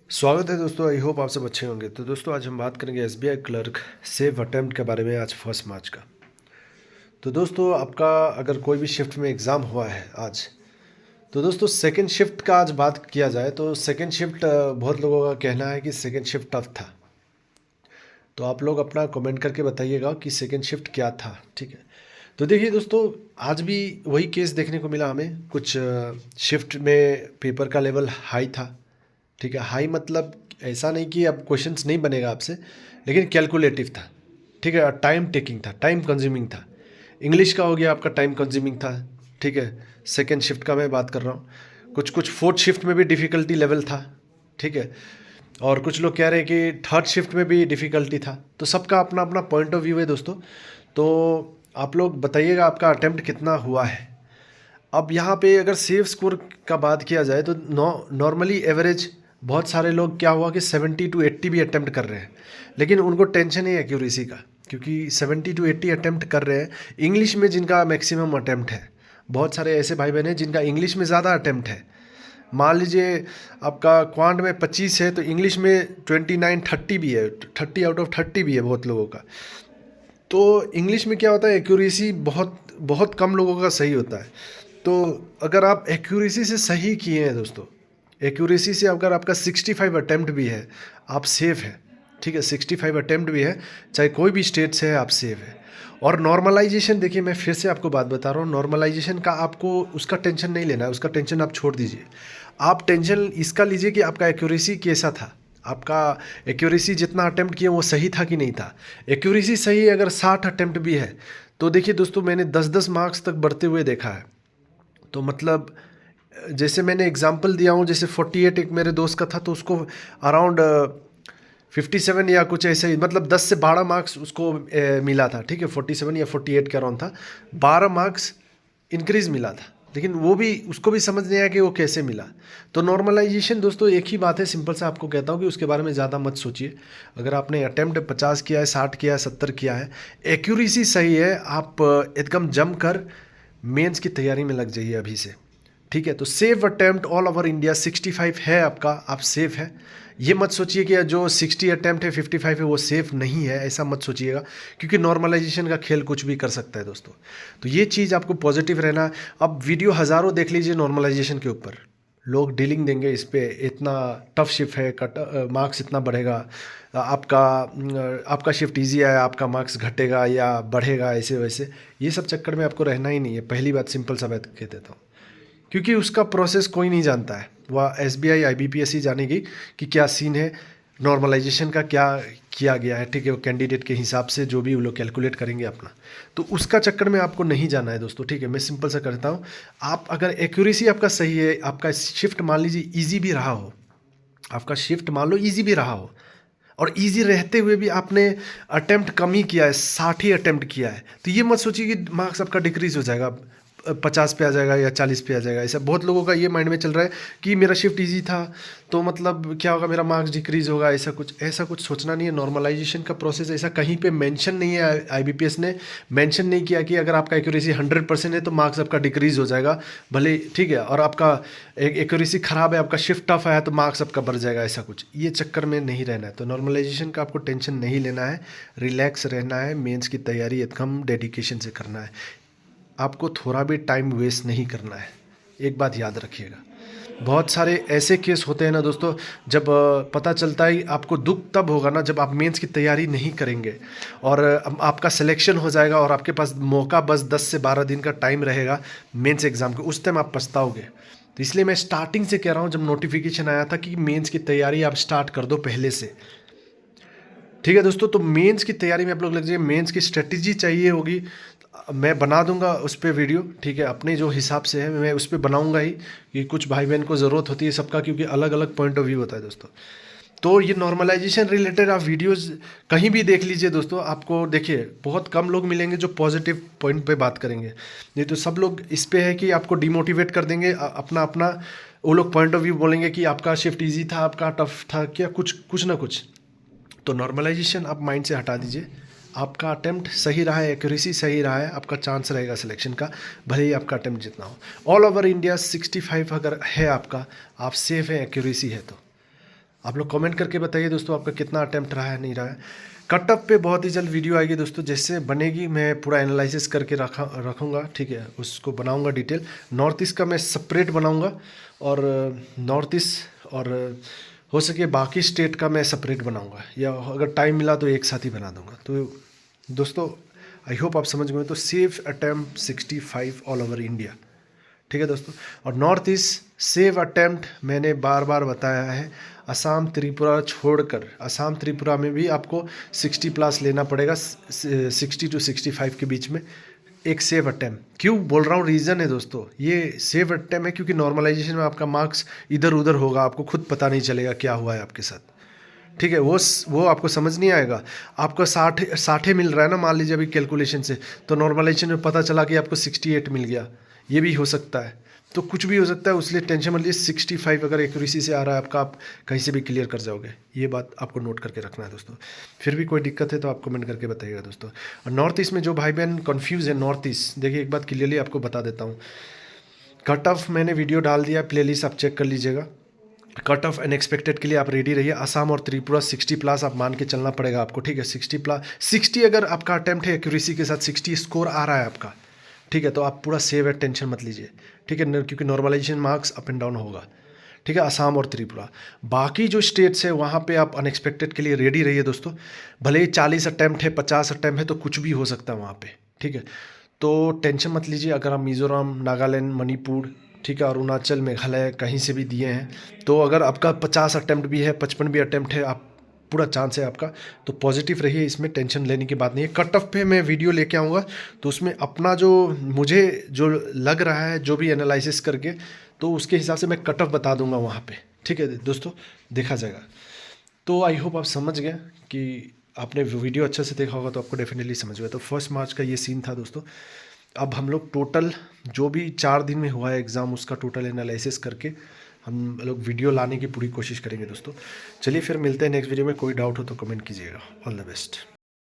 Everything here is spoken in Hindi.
स्वागत है दोस्तों। आई होप आप सब अच्छे होंगे। तो दोस्तों आज हम बात करेंगे एसबीआई क्लर्क सेव अटेम्प्ट के बारे में आज 1 मार्च का। तो दोस्तों आपका अगर कोई भी शिफ्ट में एग्ज़ाम हुआ है आज, तो दोस्तों सेकंड शिफ्ट का आज बात किया जाए तो सेकंड शिफ्ट बहुत लोगों का कहना है कि सेकंड शिफ्ट टफ था। तो आप लोग अपना कमेंट करके बताइएगा कि सेकंड शिफ्ट क्या था। ठीक है, तो देखिए दोस्तों आज भी वही केस देखने को मिला हमें। कुछ शिफ्ट में पेपर का लेवल हाई था। ठीक है, हाई मतलब ऐसा नहीं कि अब क्वेश्चंस नहीं बनेगा आपसे, लेकिन कैलकुलेटिव था। ठीक है, टाइम टेकिंग था, टाइम कंज्यूमिंग था। इंग्लिश का हो गया आपका टाइम कंज्यूमिंग था। ठीक है, सेकेंड शिफ्ट का मैं बात कर रहा हूँ। कुछ कुछ फोर्थ शिफ्ट में भी डिफ़िकल्टी लेवल था। ठीक है, और कुछ लोग कह रहे हैं कि थर्ड शिफ्ट में भी डिफ़िकल्टी था। तो सबका अपना अपना पॉइंट ऑफ व्यू है दोस्तों। तो आप लोग बताइएगा आपका अटेम्प्ट कितना हुआ है। अब यहाँ पे अगर सेव स्कोर का बात किया जाए तो नॉर्मली एवरेज बहुत सारे लोग क्या हुआ कि 70 to 80 भी अटेम्प्ट कर रहे हैं, लेकिन उनको टेंशन है एक्यूरेसी का, क्योंकि 70 to 80 अटेम्प्ट कर रहे हैं। इंग्लिश में जिनका मैक्सिमम अटेम्प्ट है, बहुत सारे ऐसे भाई बहन हैं जिनका इंग्लिश में ज़्यादा अटेम्प्ट है। मान लीजिए आपका क्वांट में 25 है तो इंग्लिश में 29-30 भी है, 30 out of 30 भी है बहुत लोगों का। तो इंग्लिश में क्या होता है, एक्यूरेसी बहुत बहुत कम लोगों का सही होता है। तो अगर आप एक्यूरेसी से सही किए हैं दोस्तों, एक्यूरेसी से अगर आपका 65 अटेम्प्ट भी है, आप सेफ है। ठीक है, 65 अटेम्प्ट भी है, चाहे कोई भी स्टेट से है, आप सेफ है। और नॉर्मलाइजेशन देखिए, मैं फिर से आपको बात बता रहा हूँ, नॉर्मलाइजेशन का आपको उसका टेंशन नहीं लेना है, उसका टेंशन आप छोड़ दीजिए। आप टेंशन इसका लीजिए कि आपका एक्यूरेसी कैसा था। आपका एक्यूरेसी जितना अटेम्प्ट किया वो सही था कि नहीं था। एक्यूरेसी सही है अगर 60 अटेम्प्ट भी है तो देखिए दोस्तों, मैंने 10-10 मार्क्स तक बढ़ते हुए देखा है। तो मतलब जैसे मैंने एग्जांपल दिया हूँ, जैसे 48 एक मेरे दोस्त का था तो उसको अराउंड 57 या कुछ ऐसे ही, मतलब 10 से 12 मार्क्स उसको मिला था। ठीक है, 47 या 48 के अराउंड था, 12 मार्क्स इंक्रीज मिला था। लेकिन वो भी उसको भी समझ नहीं आया कि वो कैसे मिला। तो नॉर्मलाइजेशन दोस्तों एक ही बात है, सिंपल से आपको कहता हूँ कि उसके बारे में ज़्यादा मत सोचिए। अगर आपने अटेम्प्ट 50 किया है, 60 किया है, 70 किया है, एक्यूरेसी सही है, आप एकदम जम कर मेंस की तैयारी में लग जाइए अभी से। ठीक है, तो save attempt all over India 65 है आपका, आप सेफ है। ये मत सोचिए कि जो 60 अटेम्प्ट है 55 है वो सेफ नहीं है, ऐसा मत सोचिएगा, क्योंकि नॉर्मलाइजेशन का खेल कुछ भी कर सकता है दोस्तों। तो ये चीज़ आपको पॉजिटिव रहना है। अब वीडियो हज़ारों देख लीजिए नॉर्मलाइजेशन के ऊपर, लोग डीलिंग देंगे इस पे, इतना टफ शिफ्ट है, कट मार्क्स इतना बढ़ेगा, आपका आपका शिफ्ट इजी है, आपका मार्क्स घटेगा या बढ़ेगा, ऐसे वैसे। ये सब चक्कर में आपको रहना ही नहीं है। पहली बात सिंपल सा बात कह देता हूँ, क्योंकि उसका प्रोसेस कोई नहीं जानता है, वह एसबीआई आईबीपीएस ही जानेगी कि क्या सीन है, नॉर्मलाइजेशन का क्या किया गया है। ठीक है, वो कैंडिडेट के हिसाब से जो भी वो लोग कैलकुलेट करेंगे अपना, तो उसका चक्कर में आपको नहीं जाना है दोस्तों। ठीक है, मैं सिंपल सा करता हूँ, आप अगर एक्यूरेसी आपका सही है, आपका शिफ्ट मान लीजिए ईजी भी रहा हो, आपका शिफ्ट मान लो ईजी भी रहा हो, और इजी रहते हुए भी आपने अटेम्प्ट कम ही किया है, 60 ही अटेम्प्ट किया है, तो ये मत सोचिए कि मार्क्स आपका डिक्रीज हो जाएगा, 50 पे आ जाएगा या 40 पे आ जाएगा। ऐसा बहुत लोगों का ये माइंड में चल रहा है कि मेरा शिफ्ट इजी था तो मतलब क्या होगा, मेरा मार्क्स डिक्रीज होगा। ऐसा कुछ सोचना नहीं है। नॉर्मलाइजेशन का प्रोसेस ऐसा कहीं पे मेंशन नहीं है, आईबीपीएस ने मेंशन नहीं किया कि अगर आपका एक्यूरेसी 100% है तो मार्क्स आपका डिक्रीज हो जाएगा भले। ठीक है, और आपका एक्यूरेसी खराब है, आपका शिफ्ट टफ आया तो मार्क्स आपका बढ़ जाएगा, ऐसा कुछ ये चक्कर में नहीं रहना है। तो नॉर्मलाइजेशन का आपको टेंशन नहीं लेना है, रिलैक्स रहना है, मेंस की तैयारी एकदम डेडिकेशन से करना है, आपको थोड़ा भी टाइम वेस्ट नहीं करना है। एक बात याद रखिएगा, बहुत सारे ऐसे केस होते हैं ना दोस्तों, जब पता चलता है, आपको दुख तब होगा ना जब आप मेंस की तैयारी नहीं करेंगे और आपका सिलेक्शन हो जाएगा और आपके पास मौका बस 10 से 12 दिन का टाइम रहेगा मेंस एग्ज़ाम के, उस टाइम आप पछताओगे। तो इसलिए मैं स्टार्टिंग से कह रहा हूँ, जब नोटिफिकेशन आया था कि मेंस की तैयारी आप स्टार्ट कर दो पहले से। ठीक है दोस्तों, तो मेंस की तैयारी में आप लोग लग जाइए। मेंस की स्ट्रेटजी चाहिए होगी, मैं बना दूंगा उस पर वीडियो। ठीक है, अपने जो हिसाब से है मैं उस पर बनाऊंगा ही, कि कुछ भाई बहन को ज़रूरत होती है सबका, क्योंकि अलग अलग पॉइंट ऑफ व्यू होता है दोस्तों। तो ये नॉर्मलाइजेशन रिलेटेड आप वीडियोस कहीं भी देख लीजिए दोस्तों, आपको देखिए बहुत कम लोग मिलेंगे जो पॉजिटिव पॉइंट पे बात करेंगे, नहीं तो सब लोग इस पे है कि आपको डिमोटिवेट कर देंगे। अपना अपना वो लोग पॉइंट ऑफ व्यू बोलेंगे कि आपका शिफ्ट ईजी था, आपका टफ था, क्या कुछ कुछ ना कुछ। तो नॉर्मलाइजेशन आप माइंड से हटा दीजिए। आपका अटेम्प्ट सही रहा है, एक्यूरेसी सही रहा है, आपका चांस रहेगा सिलेक्शन का, भले ही आपका अटेम्प्ट जितना हो। ऑल ओवर इंडिया 65 अगर है आपका, आप सेफ हैं, एक्यूरेसी है तो आप लोग कमेंट करके बताइए दोस्तों आपका कितना अटेम्प्ट रहा है, नहीं रहा है। कट ऑफ पे बहुत ही जल्द वीडियो आएगी दोस्तों, जैसे बनेगी मैं पूरा एनालिसिस करके रखूँगा, ठीक है, उसको बनाऊँगा डिटेल। नॉर्थ ईस्ट का मैं सेपरेट बनाऊँगा और नॉर्थ ईस्ट और हो सके बाकी स्टेट का मैं सेपरेट बनाऊँगा, या अगर टाइम मिला तो एक साथ ही बना दूँगा। तो दोस्तों आई होप आप समझ गए। तो save attempt 65 all over India, ठीक है दोस्तों। और नॉर्थ ईस्ट सेव अटेम्प्ट मैंने बार बार बताया है, असम त्रिपुरा छोड़कर, असम त्रिपुरा में भी आपको 60+ लेना पड़ेगा, 60 to 65 के बीच में एक सेव अटेम्प्ट। क्यों बोल रहा हूँ, रीज़न है दोस्तों, ये सेव अटेम्प्ट है क्योंकि नॉर्मलाइजेशन में आपका मार्क्स इधर उधर होगा, आपको खुद पता नहीं चलेगा क्या हुआ है आपके साथ, ठीक है। वो आपको समझ नहीं आएगा। आपको 60 मिल रहा है ना, मान लीजिए अभी कैलकुलेशन से, तो नॉर्मलाइजेशन में पता चला कि आपको 68 मिल गया, ये भी हो सकता है। तो कुछ भी हो सकता है, इसलिए टेंशन मत लीजिए। 65 अगर एक्यूरेसी से आ रहा है आपका, आप कहीं से भी क्लियर कर जाओगे, ये बात आपको नोट करके रखना है दोस्तों। फिर भी कोई दिक्कत है तो आप कमेंट करके बताइएगा दोस्तों। और नॉर्थ ईस्ट में जो भाई बहन कन्फ्यूज़ है, नॉर्थ ईस्ट देखिए एक बात क्लियरली आपको बता देता हूँ। कट ऑफ मैंने वीडियो डाल दिया, प्लेलिस्ट आप चेक कर लीजिएगा। कट ऑफ अनएक्सपेक्टेड के लिए आप रेडी रहिए। असम और त्रिपुरा 60+ आप मान के चलना पड़ेगा आपको, ठीक है। 60 अगर आपका अटेम्प्ट है एक्यूरेसी के साथ 60 स्कोर आ रहा है आपका, ठीक है, तो आप पूरा सेव है, टेंशन मत लीजिए, ठीक है, क्योंकि normalization marks up and down होगा, ठीक है। असम और त्रिपुरा, बाकी जो स्टेट्स है वहाँ पे आप अनएक्सपेक्टेड के लिए रेडी रहिए दोस्तों। भले ही 40 अटेम्प्ट है, 50 अटेम्प्ट है, तो कुछ भी हो सकता है वहाँ पे, ठीक है। तो टेंशन मत लीजिए। अगर आप मिज़ोरम, नागालैंड, मणिपुर, ठीक है, और अरुणाचल, मेघालय कहीं से भी दिए हैं, तो अगर आपका 50 अटेम्प्ट भी है, 55 भी अटेम्प्ट है, आप पूरा चांस है आपका, तो पॉजिटिव रहिए, इसमें टेंशन लेने की बात नहीं है। कट ऑफ पे मैं वीडियो लेके आऊँगा, तो उसमें अपना जो मुझे जो लग रहा है, जो भी एनालिसिस करके, तो उसके हिसाब से मैं कट ऑफ बता दूंगा वहाँ पे, ठीक है दोस्तों, देखा जाएगा। तो आई होप आप समझ गए कि आपने वीडियो अच्छे से देखा होगा तो आपको डेफिनेटली समझ गया। तो 1 मार्च का ये सीन था दोस्तों। अब हम लोग टोटल जो भी 4 दिन में हुआ है एग्ज़ाम, उसका टोटल एनालिसिस करके हम लोग वीडियो लाने की पूरी कोशिश करेंगे दोस्तों। चलिए फिर मिलते हैं नेक्स्ट वीडियो में। कोई डाउट हो तो कमेंट कीजिएगा। All the best.